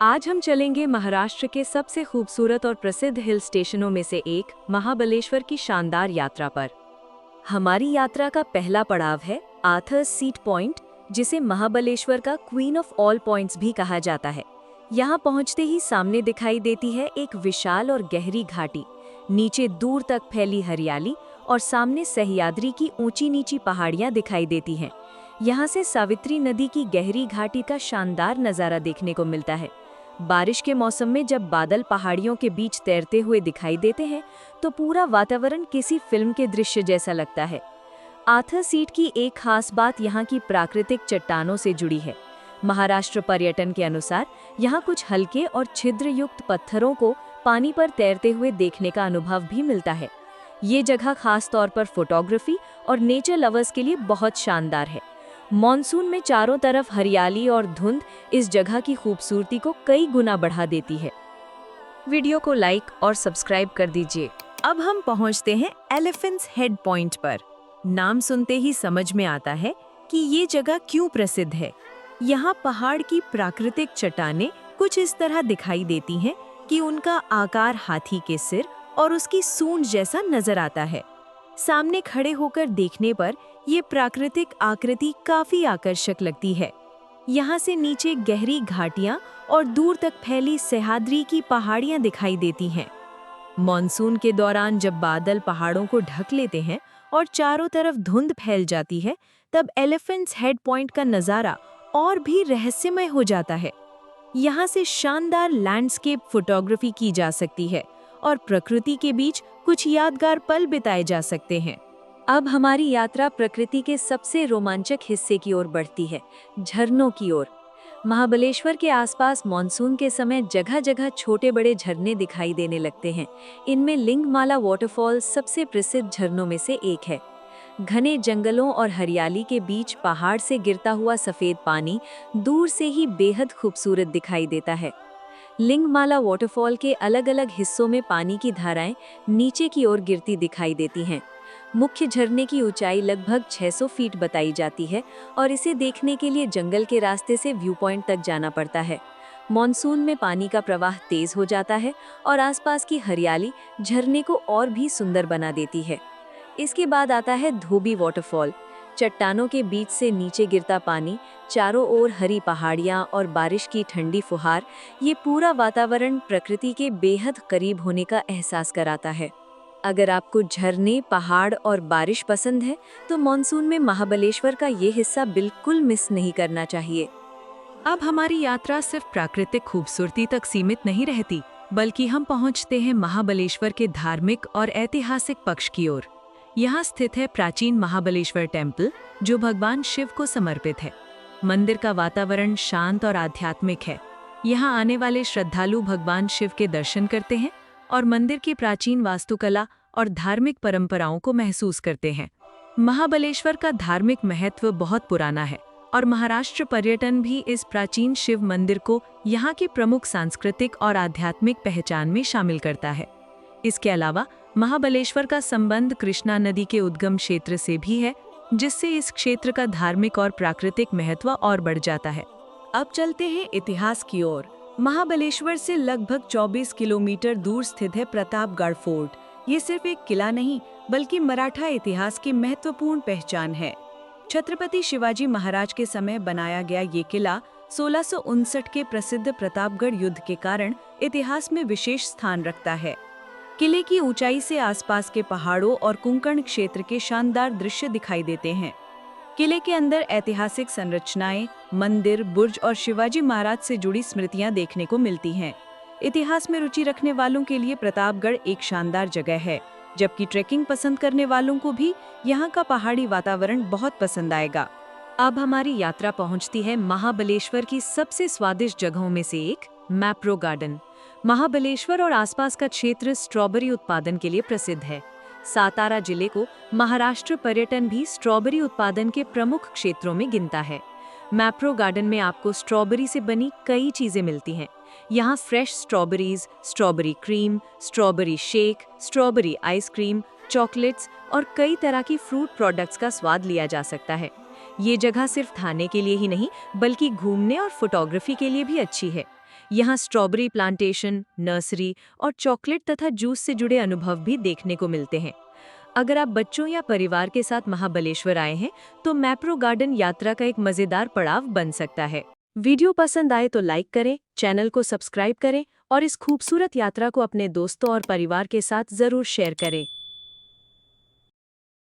आज हम चलेंगे महाराष्ट्र के सबसे खूबसूरत और प्रसिद्ध हिल स्टेशनों में से एक महाबलेश्वर की शानदार यात्रा पर। हमारी यात्रा का पहला पड़ाव है आर्थर्स सीट पॉइंट, जिसे महाबलेश्वर का क्वीन ऑफ ऑल पॉइंट्स भी कहा जाता है। यहाँ पहुँचते ही सामने दिखाई देती है एक विशाल और गहरी घाटी, नीचे दूर तक फैली हरियाली और सामने सह्याद्री की ऊंची नीची पहाड़ियाँ दिखाई देती हैं। यहाँ से सावित्री नदी की गहरी घाटी का शानदार नज़ारा देखने को मिलता है। बारिश के मौसम में जब बादल पहाड़ियों के बीच तैरते हुए दिखाई देते हैं तो पूरा वातावरण किसी फिल्म के दृश्य जैसा लगता है। आर्थर सीट की एक खास बात यहाँ की प्राकृतिक चट्टानों से जुड़ी है। महाराष्ट्र पर्यटन के अनुसार यहाँ कुछ हल्के और छिद्रयुक्त पत्थरों को पानी पर तैरते हुए देखने का अनुभव भी मिलता है। ये जगह खास तौर पर फोटोग्राफी और नेचर लवर्स के लिए बहुत शानदार है। मॉनसून में चारों तरफ हरियाली और धुंध इस जगह की खूबसूरती को कई गुना बढ़ा देती है। वीडियो को लाइक और सब्सक्राइब कर दीजिए। अब हम पहुंचते हैं एलिफेंट्स हेड पॉइंट पर। नाम सुनते ही समझ में आता है कि ये जगह क्यों प्रसिद्ध है। यहाँ पहाड़ की प्राकृतिक चट्टानें कुछ इस तरह दिखाई देती हैं कि उनका आकार हाथी के सिर और उसकी सूंड जैसा नजर आता है। सामने खड़े होकर देखने पर ये प्राकृतिक आकृति काफी आकर्षक लगती है। यहाँ से नीचे गहरी घाटियाँ और दूर तक फैली सह्याद्री की पहाड़ियाँ दिखाई देती हैं। मॉनसून के दौरान जब बादल पहाड़ों को ढक लेते हैं और चारों तरफ धुंध फैल जाती है, तब एलिफेंट्स हेड पॉइंट का नज़ारा और भी रहस्यमय हो जाता है। यहाँ से शानदार लैंडस्केप फोटोग्राफी की जा सकती है और प्रकृति के बीच कुछ यादगार पल बिताए जा सकते हैं। अब हमारी यात्रा प्रकृति के सबसे रोमांचक हिस्से की ओर बढ़ती है, झरनों की ओर। महाबलेश्वर के आसपास मॉनसून के समय जगह जगह छोटे बड़े झरने दिखाई देने लगते हैं। इनमें लिंगमाला वाटरफॉल सबसे प्रसिद्ध झरनों में से एक है। घने जंगलों और हरियाली के बीच पहाड़ से गिरता हुआ सफेद पानी दूर से ही बेहद खूबसूरत दिखाई देता है। लिंगमाला वाटरफॉल के अलग अलग हिस्सों में पानी की धाराएं नीचे की ओर गिरती दिखाई देती हैं। मुख्य झरने की ऊंचाई लगभग 600 फीट बताई जाती है और इसे देखने के लिए जंगल के रास्ते से व्यू पॉइंट तक जाना पड़ता है। मॉनसून में पानी का प्रवाह तेज हो जाता है और आसपास की हरियाली झरने को और भी सुंदर बना देती है। इसके बाद आता है धोबी वाटरफॉल। चट्टानों के बीच से नीचे गिरता पानी, चारों ओर हरी पहाड़ियाँ और बारिश की ठंडी फुहार, ये पूरा वातावरण प्रकृति के बेहद करीब होने का एहसास कराता है। अगर आपको झरने, पहाड़ और बारिश पसंद है तो मॉनसून में महाबलेश्वर का ये हिस्सा बिल्कुल मिस नहीं करना चाहिए। अब हमारी यात्रा सिर्फ प्राकृतिक खूबसूरती तक सीमित नहीं रहती, बल्कि हम पहुंचते हैं महाबलेश्वर के धार्मिक और ऐतिहासिक पक्ष की ओर। यहाँ स्थित है प्राचीन महाबलेश्वर टेम्पल, जो भगवान शिव को समर्पित है। मंदिर का वातावरण शांत और आध्यात्मिक है। यहाँ आने वाले श्रद्धालु भगवान शिव के दर्शन करते हैं और मंदिर की प्राचीन वास्तुकला और धार्मिक परंपराओं को महसूस करते हैं। महाबलेश्वर का धार्मिक महत्व बहुत पुराना है और महाराष्ट्र पर्यटन भी इस प्राचीन शिव मंदिर को यहाँ की प्रमुख सांस्कृतिक और आध्यात्मिक पहचान में शामिल करता है। इसके अलावा महाबलेश्वर का संबंध कृष्णा नदी के उद्गम क्षेत्र से भी है, जिससे इस क्षेत्र का धार्मिक और प्राकृतिक महत्व और बढ़ जाता है। अब चलते हैं इतिहास की ओर। महाबलेश्वर से लगभग 24 किलोमीटर दूर स्थित है प्रतापगढ़ फोर्ट। ये सिर्फ एक किला नहीं, बल्कि मराठा इतिहास की महत्वपूर्ण पहचान है। छत्रपति शिवाजी महाराज के समय बनाया गया ये किला 1659 के प्रसिद्ध प्रतापगढ़ युद्ध के कारण इतिहास में विशेष स्थान रखता है। किले की ऊंचाई से आसपास के पहाड़ों और कोंकण क्षेत्र के शानदार दृश्य दिखाई देते हैं। किले के अंदर ऐतिहासिक संरचनाएं, मंदिर, बुर्ज और शिवाजी महाराज से जुड़ी स्मृतियां देखने को मिलती हैं। इतिहास में रुचि रखने वालों के लिए प्रतापगढ़ एक शानदार जगह है, जबकि ट्रेकिंग पसंद करने वालों को भी यहाँ का पहाड़ी वातावरण बहुत पसंद आएगा। अब हमारी यात्रा पहुँचती है महाबलेश्वर की सबसे स्वादिष्ट जगहों में से एक, मैप्रो गार्डन। महाबलेश्वर और आसपास का क्षेत्र स्ट्रॉबेरी उत्पादन के लिए प्रसिद्ध है। सातारा जिले को महाराष्ट्र पर्यटन भी स्ट्रॉबेरी उत्पादन के प्रमुख क्षेत्रों में गिनता है। मैप्रो गार्डन में आपको स्ट्रॉबेरी से बनी कई चीजें मिलती हैं। यहाँ fresh strawberries, strawberry cream, strawberry shake, strawberry ice cream, chocolates और कई तरह की फ्रूट प्रोडक्ट्स का स्वाद लिया जा सकता है। ये जगह सिर्फ खाने के लिए ही नहीं, बल्कि घूमने और फोटोग्राफी के लिए भी अच्छी है। यहाँ स्ट्रॉबेरी प्लांटेशन, नर्सरी और चॉकलेट तथा जूस से जुड़े अनुभव भी देखने को मिलते हैं। अगर आप बच्चों या परिवार के साथ महाबलेश्वर आए हैं तो मैप्रो गार्डन यात्रा का एक मजेदार पड़ाव बन सकता है। वीडियो पसंद आए तो लाइक करें, चैनल को सब्सक्राइब करें और इस खूबसूरत यात्रा को अपने दोस्तों और परिवार के साथ जरूर शेयर करें।